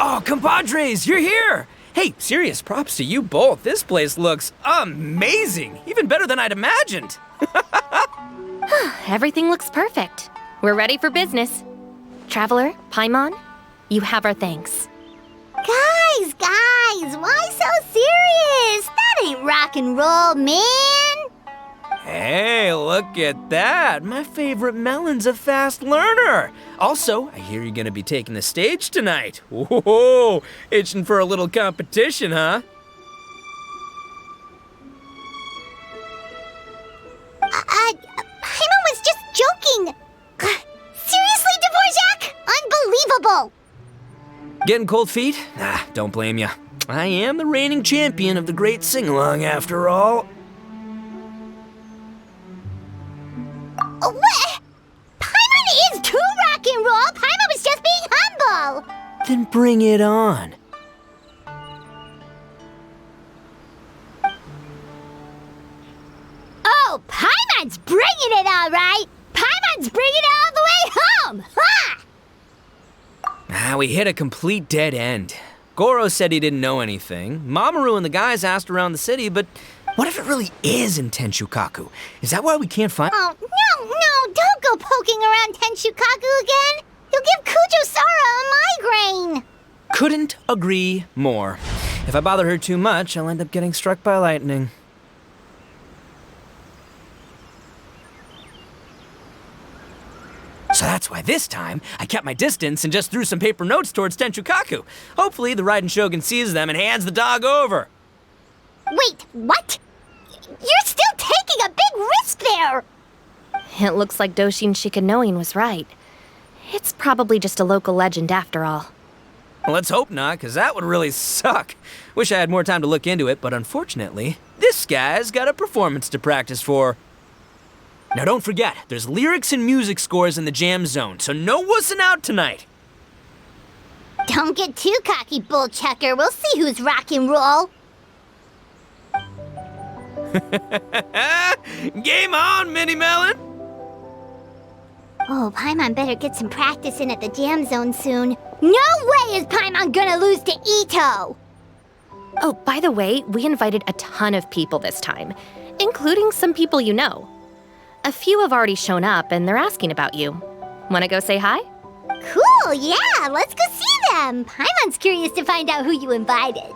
Oh, compadres, you're here! Hey, serious props to you both. This place looks amazing. Even better than I'd imagined. Everything looks perfect. We're ready for business. Traveler, Paimon, you have our thanks. Guys, why so serious? That ain't rock and roll, man. Hey, look at that. My favorite melon's a fast learner. Also, I hear you're gonna be taking the stage tonight. Whoa, itching for a little competition, huh? Paimon was just joking. Seriously, Dvorak? Unbelievable. Getting cold feet? Don't blame ya. I am the reigning champion of the great sing-along after all. What? Paimon is too rock and roll. Paimon was just being humble. Then bring it on. Oh, Paimon's bringing it all right. Paimon's bringing it all the way home. Ha! We hit a complete dead end. Goro said he didn't know anything. Mamoru and the guys asked around the city, but what if it really is in Tenshukaku? Is that why we can't find— Oh, no, don't go poking around Tenshukaku again. You'll give Kujo-Sara a migraine. Couldn't agree more. If I bother her too much, I'll end up getting struck by lightning. So that's why this time, I kept my distance and just threw some paper notes towards Tenshukaku. Hopefully, the Raiden Shogun sees them and hands the dog over. Wait, what? You're still taking a big risk there! It looks like Doshin Shikanoin was right. It's probably just a local legend after all. Well, let's hope not, because that would really suck. Wish I had more time to look into it, but unfortunately, this guy's got a performance to practice for. Now don't forget, there's lyrics and music scores in the jam zone, so no wussing out tonight. Don't get too cocky, bullchucker. We'll see who's rock and roll. Game on, Mini Melon! Oh, Paimon better get some practice in at the jam zone soon. No way is Paimon gonna lose to Ito! Oh, by the way, we invited a ton of people this time, including some people you know. A few have already shown up, and they're asking about you. Wanna go say hi? Cool, yeah, let's go see them. Paimon's curious to find out who you invited.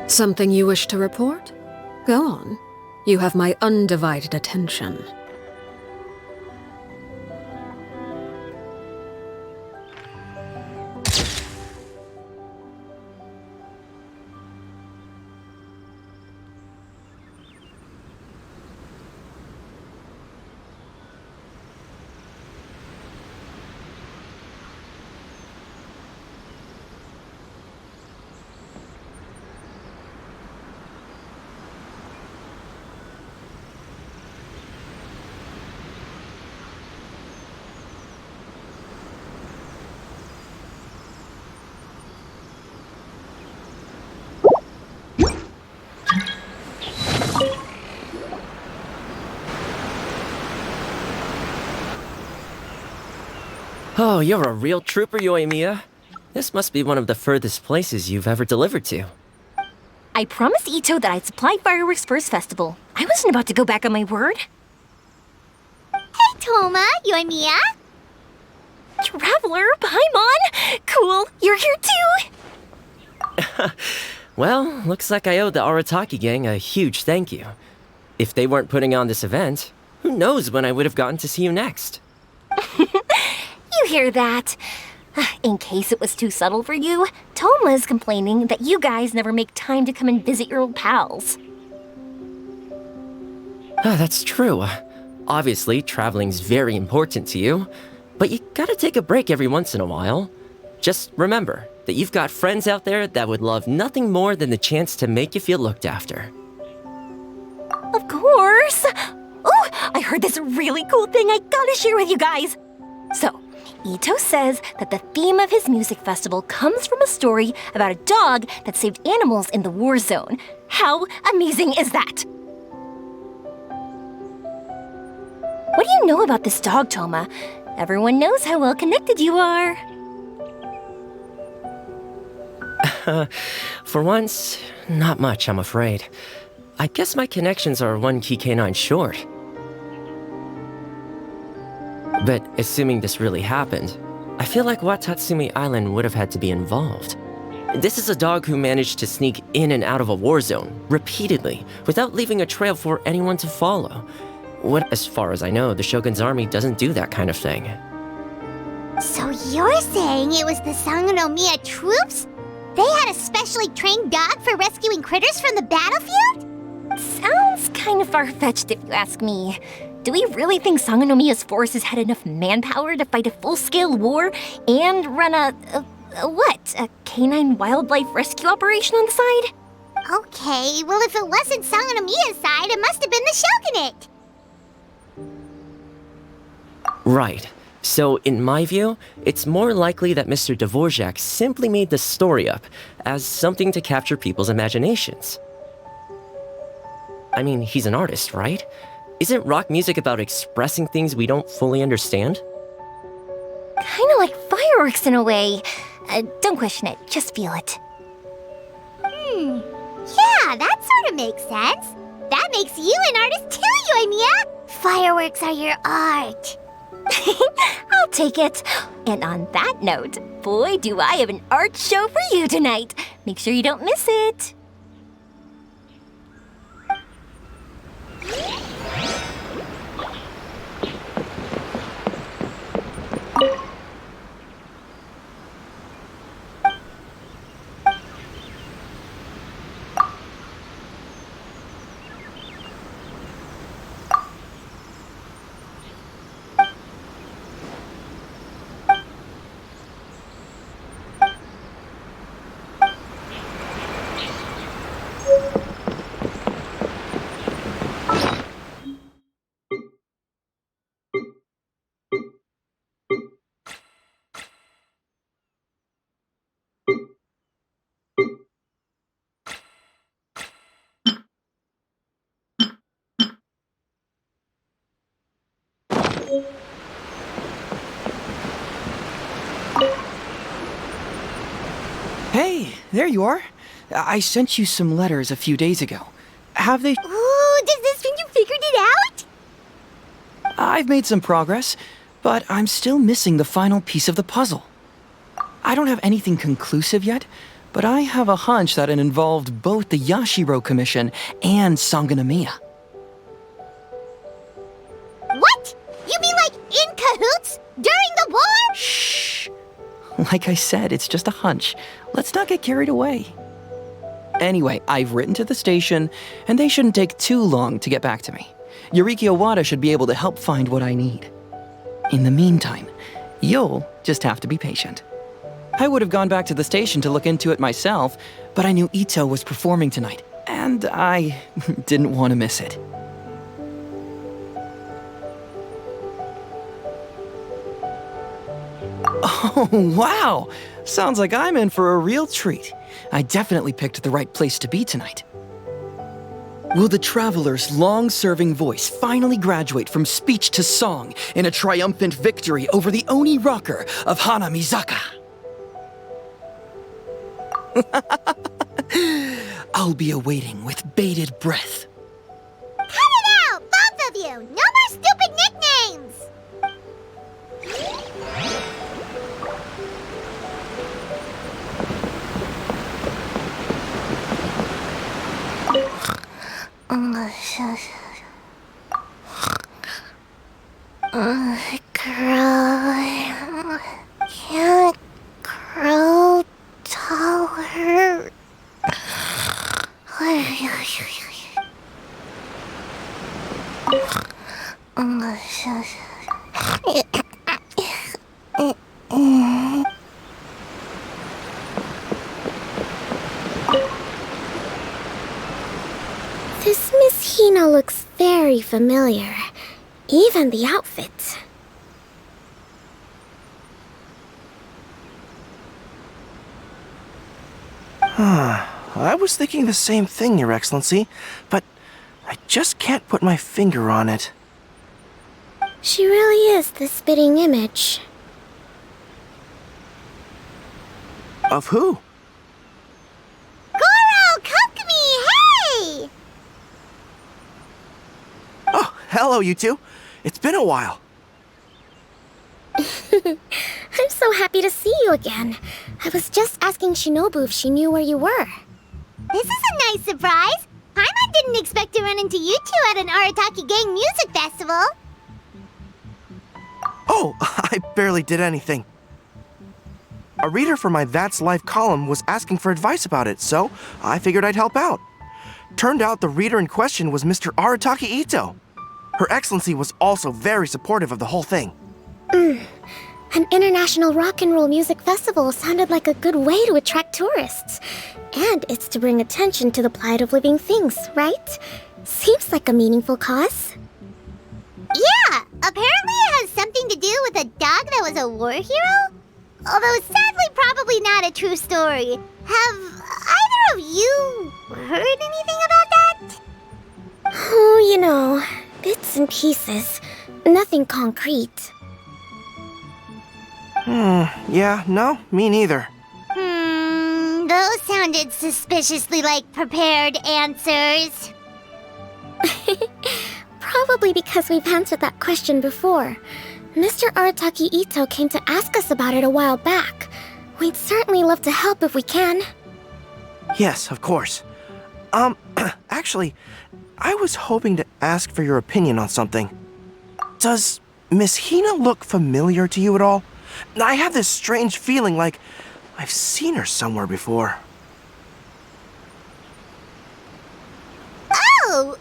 Something you wish to report? Go on. You have my undivided attention. Oh, you're a real trooper, Yoimiya. This must be one of the furthest places you've ever delivered to. I promised Ito that I'd supply fireworks for his festival. I wasn't about to go back on my word. Hey, Toma, Yoimiya. Traveler, Paimon! Cool, you're here too! Well, looks like I owe the Arataki gang a huge thank you. If they weren't putting on this event, who knows when I would have gotten to see you next. You hear that? In case it was too subtle for you, Toma's complaining that you guys never make time to come and visit your old pals. That's true. Obviously, traveling's very important to you, but you gotta take a break every once in a while. Just remember that you've got friends out there that would love nothing more than the chance to make you feel looked after. Of course! Oh, I heard this really cool thing I gotta share with you guys! So, Ito says that the theme of his music festival comes from a story about a dog that saved animals in the war zone. How amazing is that? What do you know about this dog, Toma? Everyone knows how well connected you are. For once, not much, I'm afraid. I guess my connections are one key canine short. But assuming this really happened, I feel like Watatsumi Island would have had to be involved. This is a dog who managed to sneak in and out of a war zone, repeatedly, without leaving a trail for anyone to follow. As far as I know, the Shogun's army doesn't do that kind of thing. So you're saying it was the Sangonomiya troops? They had a specially trained dog for rescuing critters from the battlefield? Sounds kind of far-fetched if you ask me. Do we really think Sangonomiya's forces had enough manpower to fight a full-scale war and run a canine wildlife rescue operation on the side? Okay, well if it wasn't Sangonomiya's side, it must have been the Shogunate. Right. So, in my view, it's more likely that Mr. Dvorak simply made the story up as something to capture people's imaginations. I mean, he's an artist, right? Isn't rock music about expressing things we don't fully understand? Kinda like fireworks in a way. Don't question it, just feel it. Yeah, that sort of makes sense. That makes you an artist too, Yoimiya. Fireworks are your art. I'll take it. And on that note, boy, do I have an art show for you tonight. Make sure you don't miss it. Hey, there you are. I sent you some letters a few days ago. Have they... Ooh, does this mean you figured it out? I've made some progress, but I'm still missing the final piece of the puzzle. I don't have anything conclusive yet, but I have a hunch that it involved both the Yashiro Commission and Sangonomiya. What? You mean like in cahoots? During the war? Shh. Like I said, it's just a hunch. Let's not get carried away. Anyway, I've written to the station, and they shouldn't take too long to get back to me. Yuriki Owada should be able to help find what I need. In the meantime, you'll just have to be patient. I would have gone back to the station to look into it myself, but I knew Ito was performing tonight, and I didn't want to miss it. Oh, wow! Sounds like I'm in for a real treat. I definitely picked the right place to be tonight. Will the traveler's long-serving voice finally graduate from speech to song in a triumphant victory over the Oni rocker of Hanamizaka? I'll be awaiting with bated breath. Cut it out, both of you! No more stupid nicknames! Girl, can't This Miss Hina looks very familiar. Even the outfit. I was thinking the same thing, Your Excellency, but I just can't put my finger on it. She really is the spitting image. Of who? Goro, Kokumi, hey! Oh, hello, you two. It's been a while. I'm so happy to see you again. I was just asking Shinobu if she knew where you were. This is a nice surprise. Paimon didn't expect to run into you two at an Arataki Gang music festival. Oh, I barely did anything. A reader for my That's Life column was asking for advice about it, so I figured I'd help out. Turned out the reader in question was Mr. Arataki Ito. Her Excellency was also very supportive of the whole thing. An international rock and roll music festival sounded like a good way to attract tourists. And it's to bring attention to the plight of living things, right? Seems like a meaningful cause. Yeah, apparently it has something to do with a dog that was a war hero? Although sadly probably not a true story. Have either of you heard anything about that? Oh, you know, bits and pieces. Nothing concrete. Yeah, no, me neither. Those sounded suspiciously like prepared answers. Probably because we've answered that question before. Mr. Arataki Ito came to ask us about it a while back. We'd certainly love to help if we can. Yes, of course. Actually, I was hoping to ask for your opinion on something. Does Miss Hina look familiar to you at all? I have this strange feeling like I've seen her somewhere before. Oh!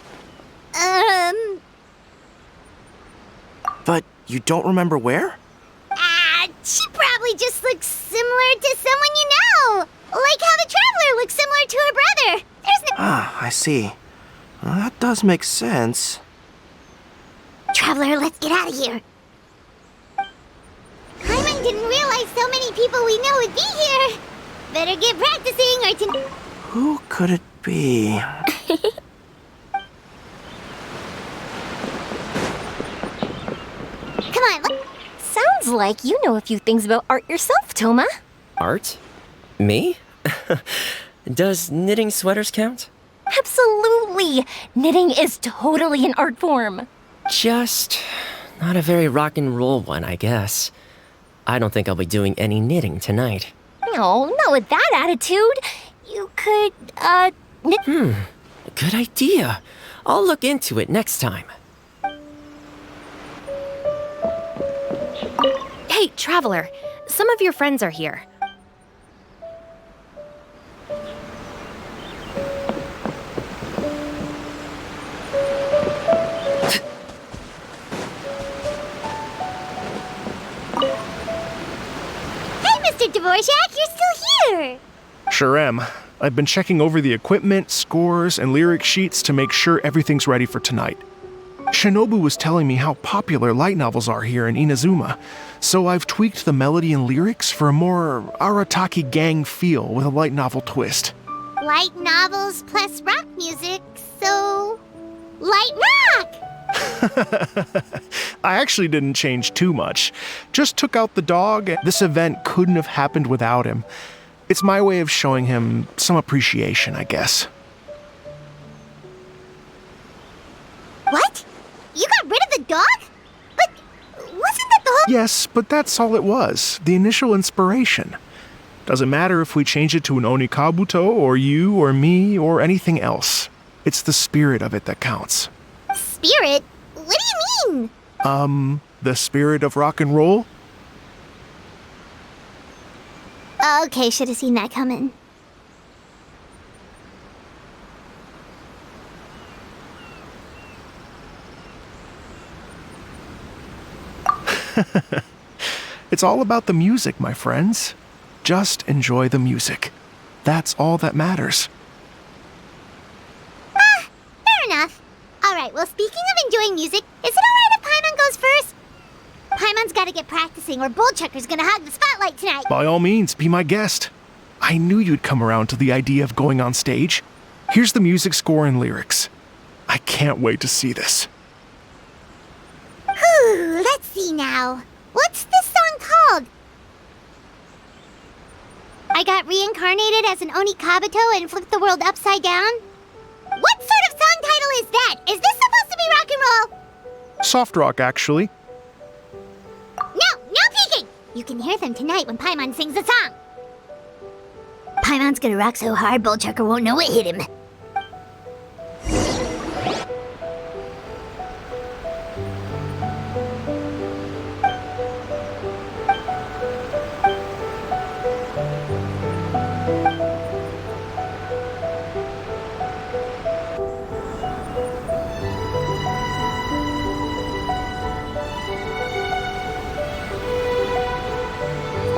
But you don't remember where? She probably just looks similar to someone you know. Like how the Traveler looks similar to her brother. There's no— Ah, I see. Well, that does make sense. Traveler, let's get out of here. Paimon didn't realize so many people we know would be here. Better get practicing or to— Who could it be? Come on, look. Sounds like you know a few things about art yourself, Toma. Art? Me? Does knitting sweaters count? Absolutely! Knitting is totally an art form. Just not a very rock and roll one, I guess. I don't think I'll be doing any knitting tonight. No, not with that attitude. You could, knit— Good idea. I'll look into it next time. Hey, Traveler, some of your friends are here. Mr. Dvorak, you're still here! Sure am. I've been checking over the equipment, scores, and lyric sheets to make sure everything's ready for tonight. Shinobu was telling me how popular light novels are here in Inazuma, so I've tweaked the melody and lyrics for a more Arataki Gang feel with a light novel twist. Light novels plus rock music, so... light rock! I actually didn't change too much. Just took out the dog. This event couldn't have happened without him. It's my way of showing him some appreciation, I guess. What? You got rid of the dog? But wasn't that the whole— Yes, but that's all it was. The initial inspiration. Doesn't matter if we change it to an Onikabuto, or you, or me, or anything else. It's the spirit of it that counts. Spirit? What do you mean? The spirit of rock and roll? Okay, should have seen that coming. It's all about the music, my friends. Just enjoy the music. That's all that matters. Fair enough. Alright, well, speaking of enjoying music, is it alright if Paimon goes first? Paimon's gotta get practicing or Bullchucker's gonna hog the spotlight tonight. By all means, be my guest. I knew you'd come around to the idea of going on stage. Here's the music score and lyrics. I can't wait to see this. Whew, let's see now. What's this song called? I got reincarnated as an Oni Kabuto and flipped the world upside down? What sort of song title is that? Is this supposed to be rock and roll? Soft rock, actually. No peeking! You can hear them tonight when Paimon sings the song. Paimon's gonna rock so hard, Bullchucker won't know it hit him.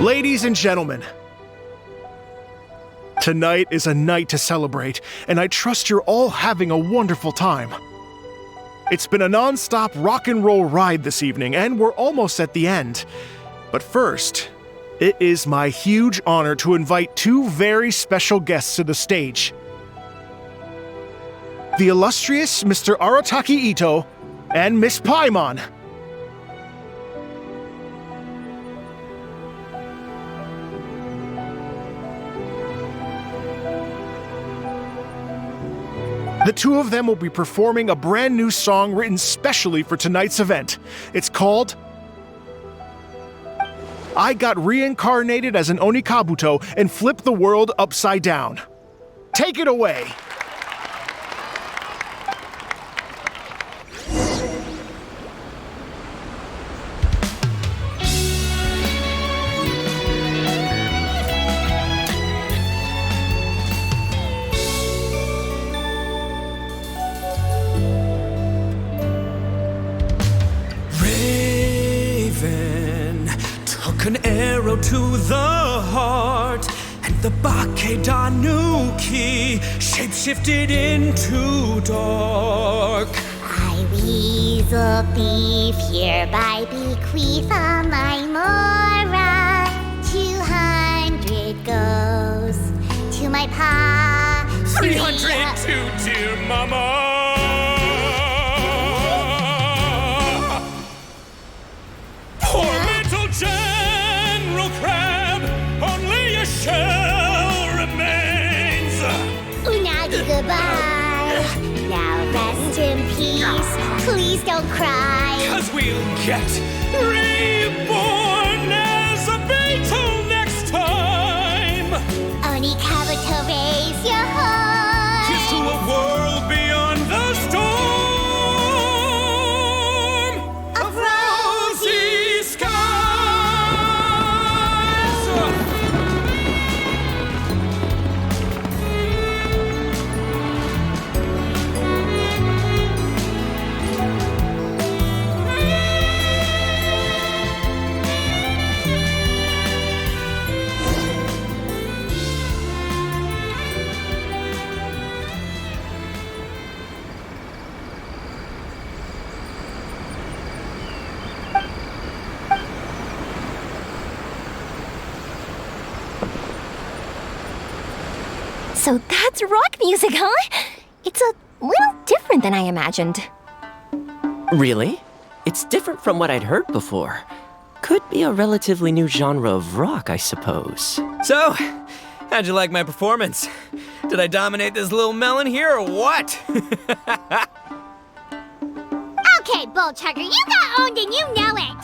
Ladies and gentlemen, tonight is a night to celebrate, and I trust you're all having a wonderful time. It's been a non-stop rock and roll ride this evening, and we're almost at the end. But first, it is my huge honor to invite two very special guests to the stage. The illustrious Mr. Arataki Ito and Miss Paimon. The two of them will be performing a brand new song written specially for tonight's event. It's called I Got Reincarnated as an Oni Kabuto and Flipped the World Upside Down. Take it away! An arrow to the heart, and the Bakedanuki shapeshifted into dark. I, Weasel Thief, hereby bequeath all my mora. 200 goes to my pa. 300 to dear mama. Poor little General Crab, only a shell remains. Unagi, goodbye. Now rest in peace. Please don't cry. 'Cause we'll get reborn as a beetle next time. Oni Kabuto, raise your heart. Here's to a world beyond the storm of rosy skies. So that's rock music, huh? It's a little different than I imagined. Really? It's different from what I'd heard before. Could be a relatively new genre of rock, I suppose. So, how'd you like my performance? Did I dominate this little melon here or what? Okay, Bullchucker, you got owned and you know it.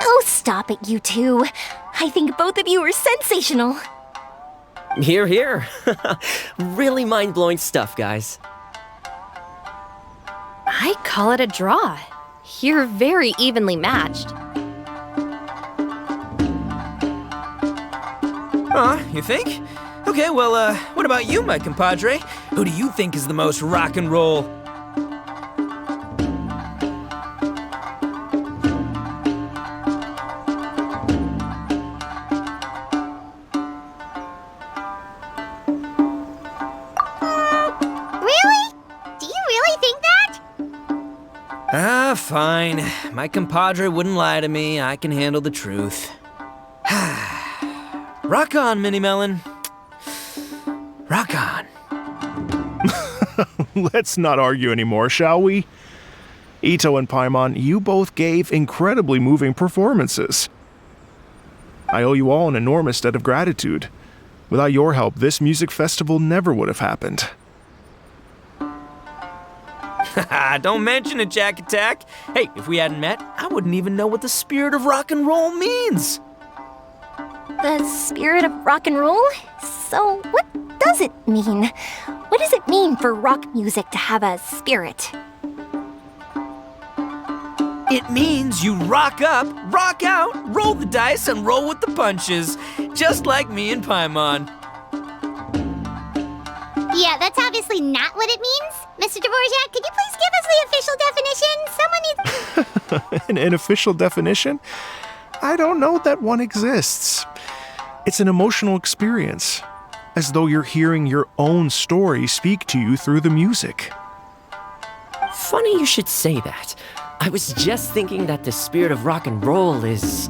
Oh, stop it, you two. I think both of you are sensational. Here, here. Really mind-blowing stuff, guys. I call it a draw. You're very evenly matched. Huh, you think? Okay, well, what about you, my compadre? Who do you think is the most rock and roll? Really? Do you really think that? Ah, fine. My compadre wouldn't lie to me. I can handle the truth. Rock on, Mini Melon. Rock on. Let's not argue anymore, shall we? Ito and Paimon, you both gave incredibly moving performances. I owe you all an enormous debt of gratitude. Without your help, this music festival never would have happened. Don't mention it, Jack Attack. Hey, if we hadn't met, I wouldn't even know what the spirit of rock and roll means. The spirit of rock and roll? So, what does it mean? What does it mean for rock music to have a spirit? It means you rock up, rock out, roll the dice, and roll with the punches. Just like me and Paimon. Yeah, that's obviously not what it means. Mr. Dvorak, could you please give us the official definition? Someone needs... An official definition? I don't know that one exists. It's an emotional experience, as though you're hearing your own story speak to you through the music. Funny you should say that. I was just thinking that the spirit of rock and roll is,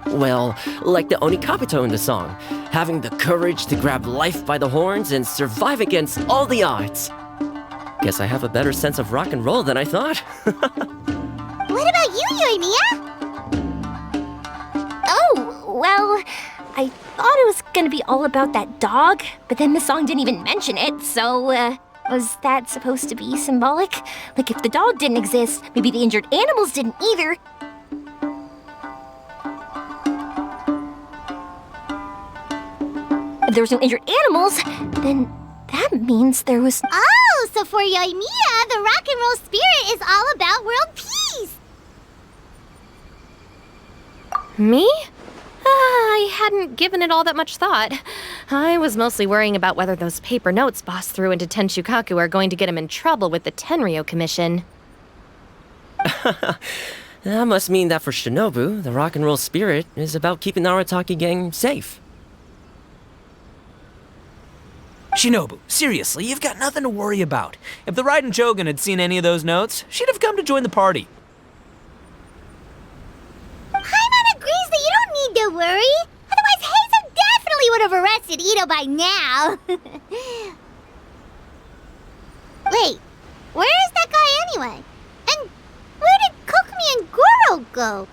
well, like the Onikapito in the song, having the courage to grab life by the horns and survive against all the odds. Guess I have a better sense of rock and roll than I thought. What about you, Yoimiya? Oh, well, I thought it was gonna be all about that dog, but then the song didn't even mention it, so, was that supposed to be symbolic? Like, if the dog didn't exist, maybe the injured animals didn't either. If there was no injured animals, then that means there was... Oh, so for Yoimiya, the rock and roll spirit is all about world peace. Me? I hadn't given it all that much thought. I was mostly worrying about whether those paper notes Boss threw into Tenshukaku are going to get him in trouble with the Tenryo Commission. That must mean that for Shinobu, the rock and roll spirit is about keeping the Arataki gang safe. Shinobu, seriously, you've got nothing to worry about. If the Raiden Jogan had seen any of those notes, she'd have come to join the party. Paimon agrees that you don't need to worry. Otherwise, Heizo definitely would have arrested Ito by now. Wait, where is that guy anyway? And where did Kokumi and Goro go?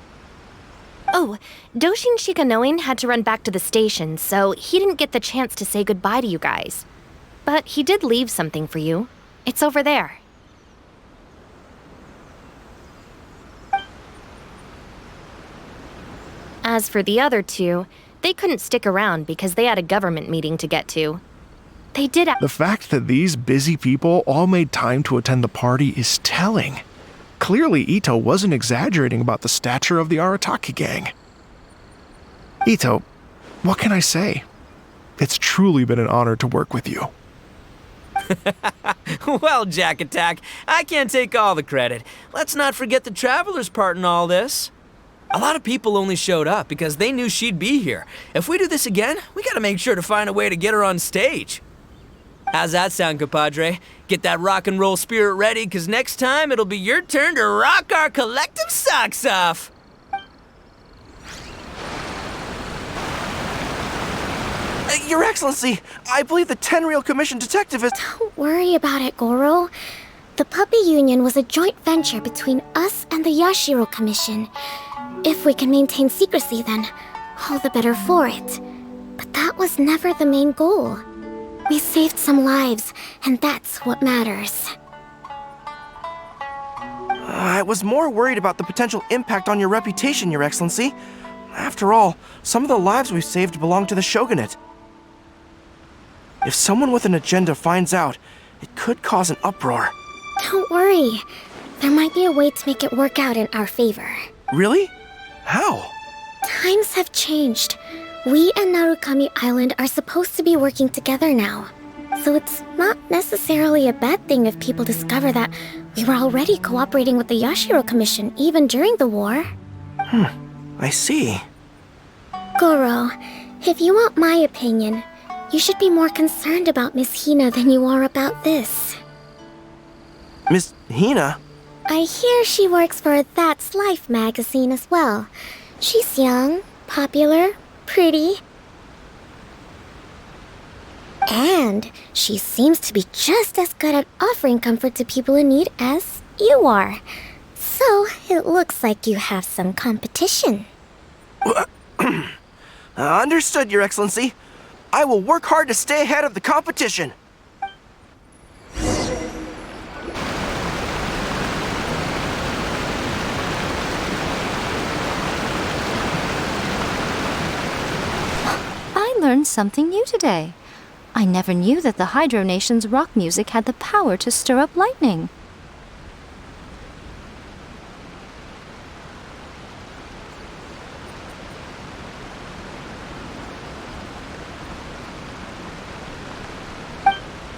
Oh, Doshin Shikanoin had to run back to the station, so he didn't get the chance to say goodbye to you guys. But he did leave something for you. It's over there. As for the other two, they couldn't stick around because they had a government meeting to get to. They did... The fact that these busy people all made time to attend the party is telling. Clearly, Ito wasn't exaggerating about the stature of the Arataki gang. Ito, what can I say? It's truly been an honor to work with you. Well, Jack Attack, I can't take all the credit. Let's not forget the Traveler's part in all this. A lot of people only showed up because they knew she'd be here. If we do this again, we gotta make sure to find a way to get her on stage. How's that sound, compadre? Get that rock and roll spirit ready, because next time it'll be your turn to rock our collective socks off. Your Excellency, I believe the Tenryo Commission detective is... Don't worry about it, Goro. The Puppy Union was a joint venture between us and the Yashiro Commission. If we can maintain secrecy, then all the better for it. But that was never the main goal. We saved some lives, and that's what matters. I was more worried about the potential impact on your reputation, Your Excellency. After all, some of the lives we've saved belong to the Shogunate. If someone with an agenda finds out, it could cause an uproar. Don't worry. There might be a way to make it work out in our favor. Really? How? Times have changed. We and Narukami Island are supposed to be working together now. So it's not necessarily a bad thing if people discover that we were already cooperating with the Yashiro Commission even during the war. I see. Goro, if you want my opinion, you should be more concerned about Miss Hina than you are about this. Miss Hina? I hear she works for That's Life magazine as well. She's young, popular, pretty. And she seems to be just as good at offering comfort to people in need as you are. So it looks like you have some competition. Understood, Your Excellency. I will work hard to stay ahead of the competition. I learned something new today. I never knew that the Hydro Nation's rock music had the power to stir up lightning.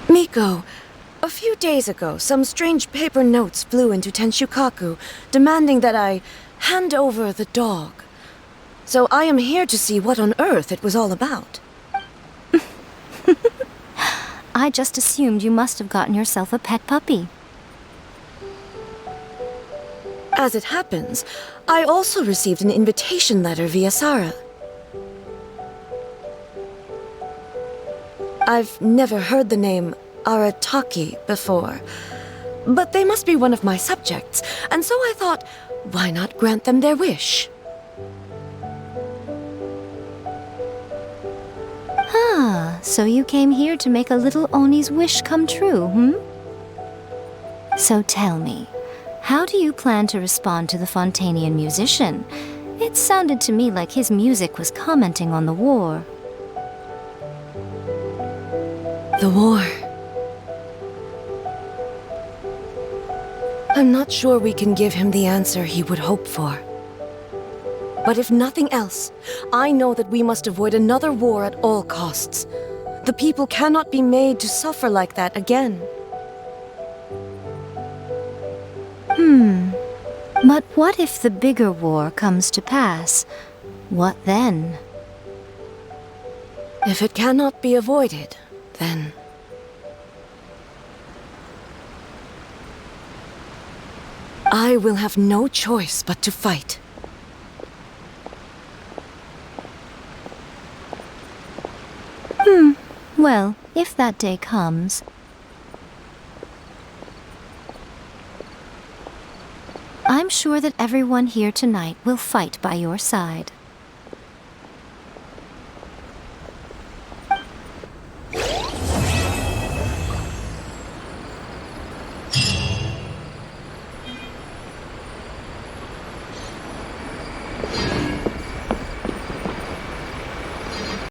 Miko, a few days ago, some strange paper notes flew into Tenshukaku, demanding that I hand over the dog. So I am here to see what on earth it was all about. I just assumed you must have gotten yourself a pet puppy. As it happens, I also received an invitation letter via Sara. I've never heard the name Arataki before, but they must be one of my subjects, and so I thought, why not grant them their wish? Ah, so you came here to make a little Oni's wish come true, So tell me, how do you plan to respond to the Fontanian musician? It sounded to me like his music was commenting on the war. The war. I'm not sure we can give him the answer he would hope for. But if nothing else, I know that we must avoid another war at all costs. The people cannot be made to suffer like that again. But what if the bigger war comes to pass? What then? If it cannot be avoided, then... I will have no choice but to fight. Well, if that day comes... I'm sure that everyone here tonight will fight by your side.